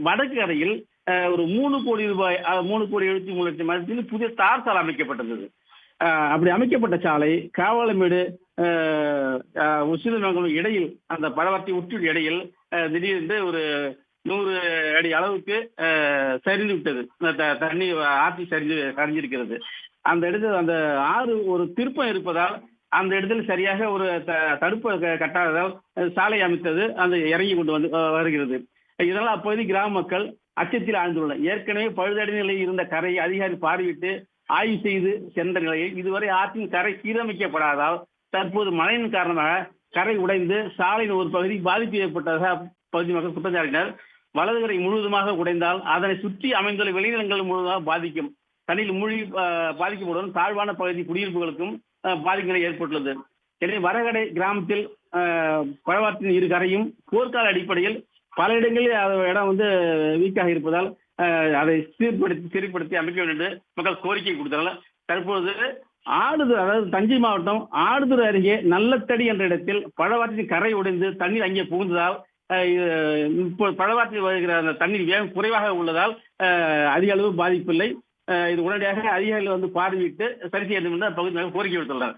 வடக்கு கரையில் ஒரு 3 கோடி ரூபாய் 3,73,00,000 மதிப்பில் புதிய தார் சாலை அமைக்கப்பட்டிருந்தது. அப்படி அமைக்கப்பட்ட சாலை காவாலமேடு உசிலமங்கலம் இடையில் அந்த பழவார்த்தை உற்று இடையில் திடீரென்று ஒரு 100 அடி அளவுக்கு சரிந்து விட்டது. தண்ணி ஆற்றி சரிஞ்சிருக்கிறது. அந்த இடத்துல அந்த ஆறு ஒரு திருப்பம் இருப்பதால் அந்த இடத்தில் சரியாக ஒரு தடுப்பு கட்டாததால் சாலை அமைத்தது அந்த இறங்கி கொண்டு வந்து வருகிறது. இதனால் அப்போது கிராம மக்கள் அச்சத்தில் ஆழ்ந்துள்ளனர். ஏற்கனவே பழுதடைந்த நிலையில் இருந்த கரையை அதிகாரி பார்வையிட்டு ஆய்வு செய்து சென்ற நிலையில் இதுவரை ஆற்றின் கரை சீரமைக்கப்படாதால் தற்போது மழையின் காரணமாக கரை உடைந்து சாலையின் ஒரு பகுதி பாதிப்பு ஏற்பட்டதாக பகுதி மக்கள் குற்றம் சாட்டினர். வலது கரை முழுவதுமாக உடைந்தால் அதனை சுற்றி அமைந்துள்ள விளைநிலங்கள் முழுவதுமாக பாதிக்கும். தண்ணியில் மூழ்கி பாதிக்கப்படும் தாழ்வான பகுதி குடியிருப்புகளுக்கும் பாதிப்பு நிலை ஏற்பட்டுள்ளது. எனவே வடகடை கிராமத்தில் பழவாற்றின் இரு கரையும் போர்க்கால அடிப்படையில் பல இடங்களில் இடம் வீக்காக இருப்பதால் அதை சீர்படுத்தி அமைக்க வேண்டும் என்று மக்கள் கோரிக்கை கொடுத்தனர். தற்போது ஆடுதுறை, அதாவது தஞ்சை மாவட்டம் ஆடுதுறை அருகே நல்லத்தடி என்ற இடத்தில் பழவாற்றின் கரை உடைந்து தண்ணீர் அங்கே புகுந்ததால் இப்போ பழவாற்றில் வருகிற அந்த தண்ணீர் வேகம் குறைவாக உள்ளதால் அதிக அளவு பாதிப்பில்லை. இது உடனடியாக அதிகாரிகள் பார்வையிட்டு சரி செய்ய வேண்டும் என்று அப்பகுதி கோரிக்கை விடுத்துள்ளனர்.